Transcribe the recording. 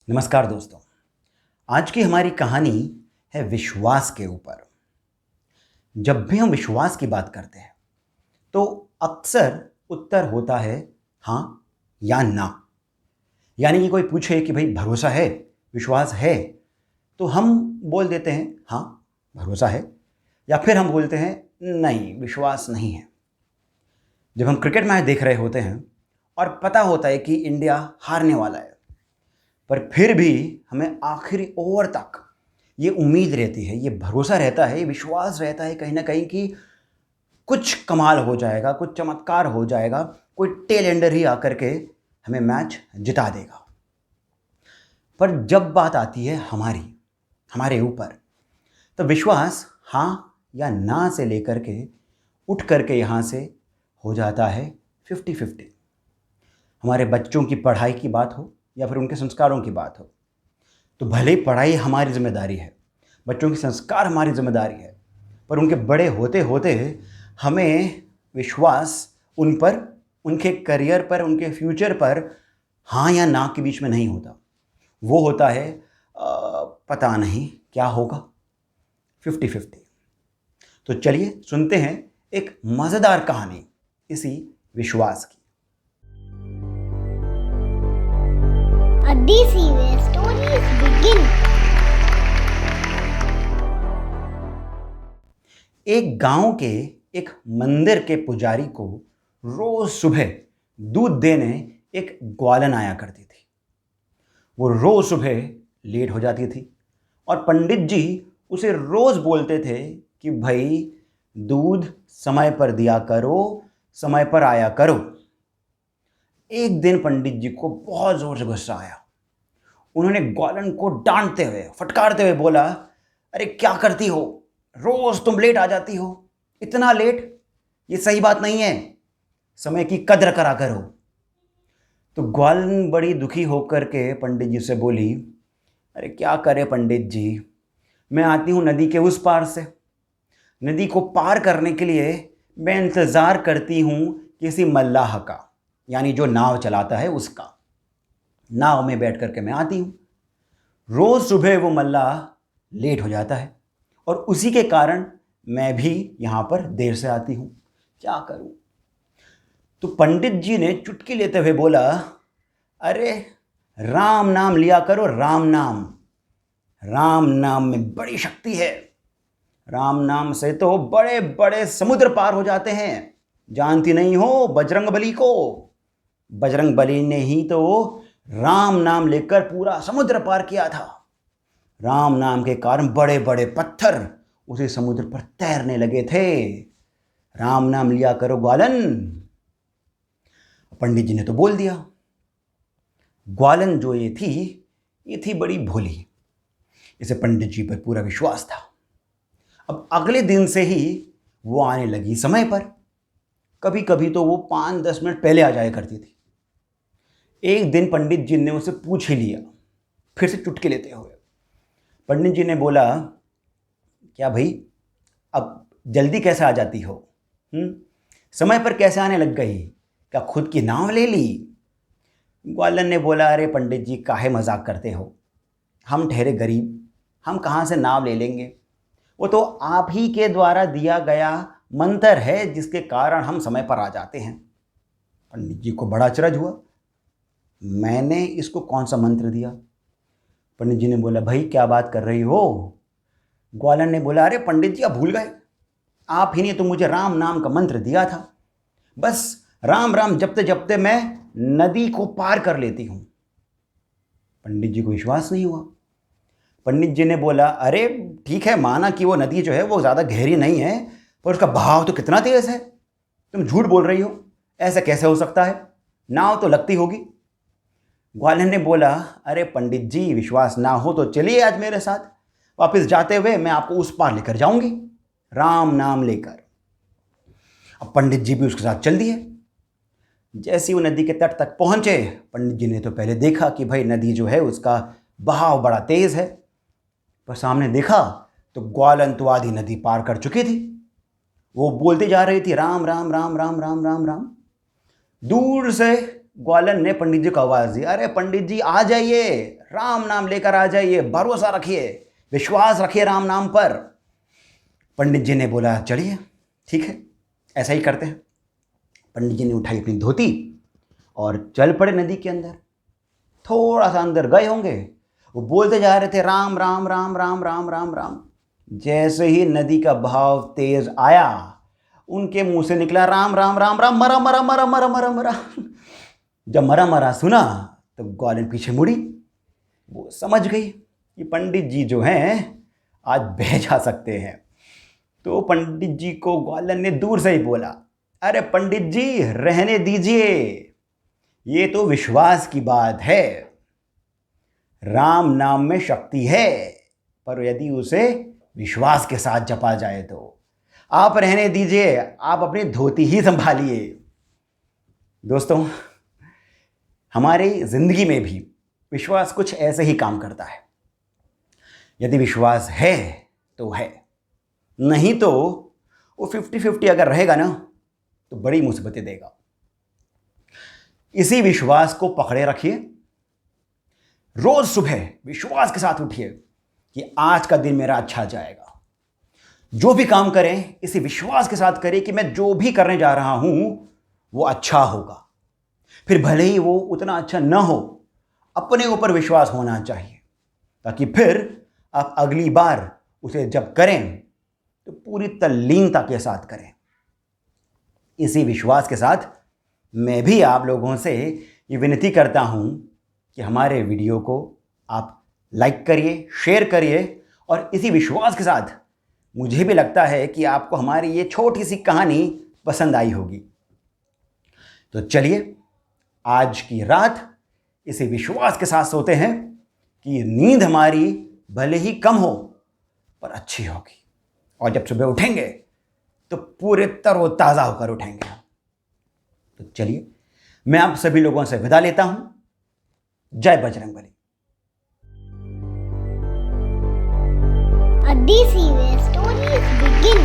नमस्कार दोस्तों। आज की हमारी कहानी है विश्वास के ऊपर। जब भी हम विश्वास की बात करते हैं तो अक्सर उत्तर होता है हाँ या ना। यानी कि कोई पूछे कि भाई भरोसा है, विश्वास है, तो हम बोल देते हैं हाँ भरोसा है, या फिर हम बोलते हैं नहीं विश्वास नहीं है। जब हम क्रिकेट मैच देख रहे होते हैं और पता होता है कि इंडिया हारने वाला है, पर फिर भी हमें आखिरी ओवर तक ये उम्मीद रहती है, ये भरोसा रहता है, ये विश्वास रहता है कहीं ना कहीं कि कुछ कमाल हो जाएगा, कुछ चमत्कार हो जाएगा, कोई टेल एंडर ही आकर के हमें मैच जिता देगा। पर जब बात आती है हमारे ऊपर, तो विश्वास हाँ या ना से लेकर के उठ करके यहाँ से हो जाता है 50-50। हमारे बच्चों की पढ़ाई की बात हो या फिर उनके संस्कारों की बात हो, तो भले ही पढ़ाई हमारी जिम्मेदारी है, बच्चों के संस्कार हमारी जिम्मेदारी है, पर उनके बड़े होते होते हमें विश्वास उन पर, उनके करियर पर, उनके फ्यूचर पर हाँ या ना के बीच में नहीं होता। वो होता है पता नहीं क्या होगा, 50-50। तो चलिए सुनते हैं एक मज़ेदार कहानी इसी विश्वास की। This is where stories begin. एक गांव के एक मंदिर के पुजारी को रोज सुबह दूध देने एक ग्वालन आया करती थी। वो रोज सुबह लेट हो जाती थी और पंडित जी उसे रोज बोलते थे कि भाई दूध समय पर दिया करो, समय पर आया करो। एक दिन पंडित जी को बहुत जोर से गुस्सा आया। उन्होंने ग्वालन को डांटते हुए, फटकारते हुए बोला, अरे क्या करती हो, रोज तुम लेट आ जाती हो, इतना लेट, ये सही बात नहीं है, समय की कद्र करा करो। तो ग्वालन बड़ी दुखी होकर के पंडित जी से बोली, अरे क्या करे पंडित जी, मैं आती हूँ नदी के उस पार से, नदी को पार करने के लिए मैं इंतज़ार करती हूँ किसी मल्लाह का, यानी जो नाव चलाता है उसका। नाव में बैठ करके मैं आती हूँ। रोज़ सुबह वो मल्लाह लेट हो जाता है और उसी के कारण मैं भी यहाँ पर देर से आती हूँ, क्या करूँ। तो पंडित जी ने चुटकी लेते हुए बोला, अरे राम नाम लिया करो, राम नाम, राम नाम में बड़ी शक्ति है, राम नाम से तो बड़े बड़े समुद्र पार हो जाते हैं। जानती नहीं हो बजरंग बली को? बजरंग बली ने ही तो राम नाम लेकर पूरा समुद्र पार किया था। राम नाम के कारण बड़े बड़े पत्थर उसी समुद्र पर तैरने लगे थे। राम नाम लिया करो ग्वालन। पंडित जी ने तो बोल दिया। ग्वालन जो ये थी बड़ी भोली, इसे पंडित जी पर पूरा विश्वास था। अब अगले दिन से ही वो आने लगी समय पर। कभी कभी तो वो 5-10 मिनट पहले आ जाया करती थी। एक दिन पंडित जी ने उसे पूछ ही लिया, फिर से चुटकी लेते हुए। पंडित जी ने बोला, क्या भाई अब जल्दी कैसे आ जाती हो, समय पर कैसे आने लग गई, क्या खुद की नाव ले ली? ग्वालन ने बोला, अरे पंडित जी काहे मजाक करते हो, हम ठहरे गरीब, हम कहाँ से नाव ले लेंगे, वो तो आप ही के द्वारा दिया गया मंत्र है जिसके कारण हम समय पर आ जाते हैं। पंडित जी को बड़ा अचरज हुआ, मैंने इसको कौन सा मंत्र दिया? पंडित जी ने बोला, भाई क्या बात कर रही हो? ग्वालन ने बोला, अरे पंडित जी आप भूल गए, आप ही ने तो मुझे राम नाम का मंत्र दिया था, बस राम राम जपते जपते मैं नदी को पार कर लेती हूँ। पंडित जी को विश्वास नहीं हुआ। पंडित जी ने बोला, अरे ठीक है, माना कि वो नदी जो है वो ज़्यादा गहरी नहीं है, पर उसका बहाव तो कितना तेज़ है, तुम झूठ बोल रही हो, ऐसा कैसे हो सकता है, नाव तो लगती होगी। ग्वालन ने बोला, अरे पंडित जी विश्वास ना हो तो चलिए आज मेरे साथ, वापस जाते हुए मैं आपको उस पार लेकर जाऊंगी राम नाम लेकर। अब पंडित जी भी उसके साथ चल दिए। जैसे वो नदी के तट तक पहुंचे, पंडित जी ने तो पहले देखा कि भाई नदी जो है उसका बहाव बड़ा तेज है, पर सामने देखा तो ग्वालन तो आधी नदी पार कर चुकी थी। वो बोलती जा रही थी राम राम राम राम राम राम राम। दूर से ग्वालन ने पंडित जी को आवाज दी, अरे पंडित जी आ जाइए, राम नाम लेकर आ जाइए, भरोसा रखिए, विश्वास रखिए राम नाम पर। पंडित जी ने बोला चलिए ठीक है, ऐसा ही करते हैं। पंडित जी ने उठाई अपनी धोती और चल पड़े नदी के अंदर। थोड़ा सा अंदर गए होंगे, वो बोलते जा रहे थे राम राम राम राम राम राम राम। जैसे ही नदी का बहाव तेज आया, उनके मुंह से निकला राम राम राम राम, मरा मरा मरा मरा मरा मरा। जब मरा मरा सुना तो ग्वालिन पीछे मुड़ी। वो समझ गई कि पंडित जी जो हैं आज बह जा सकते हैं। तो पंडित जी को ग्वालन ने दूर से ही बोला, अरे पंडित जी रहने दीजिए, ये तो विश्वास की बात है। राम नाम में शक्ति है, पर यदि उसे विश्वास के साथ जपा जाए तो। आप रहने दीजिए, आप अपनी धोती ही संभालिए। दोस्तों, हमारी जिंदगी में भी विश्वास कुछ ऐसे ही काम करता है। यदि विश्वास है तो है, नहीं तो वो 50-50 अगर रहेगा ना तो बड़ी मुसीबतें देगा। इसी विश्वास को पकड़े रखिए। रोज सुबह विश्वास के साथ उठिए कि आज का दिन मेरा अच्छा जाएगा। जो भी काम करें इसी विश्वास के साथ करें कि मैं जो भी करने जा रहा हूं वो अच्छा होगा। फिर भले ही वो उतना अच्छा न हो, अपने ऊपर विश्वास होना चाहिए, ताकि फिर आप अगली बार उसे जब करें तो पूरी तल्लीनता के साथ करें। इसी विश्वास के साथ मैं भी आप लोगों से ये विनती करता हूं कि हमारे वीडियो को आप लाइक करिए, शेयर करिए, और इसी विश्वास के साथ मुझे भी लगता है कि आपको हमारी ये छोटी सी कहानी पसंद आई होगी। तो चलिए आज की रात इसी विश्वास के साथ सोते हैं कि नींद हमारी भले ही कम हो पर अच्छी होगी, और जब सुबह उठेंगे तो पूरे तरोताज़ा होकर उठेंगे। तो चलिए मैं आप सभी लोगों से विदा लेता हूं। जय Bajrangbali. A DC where stories begin.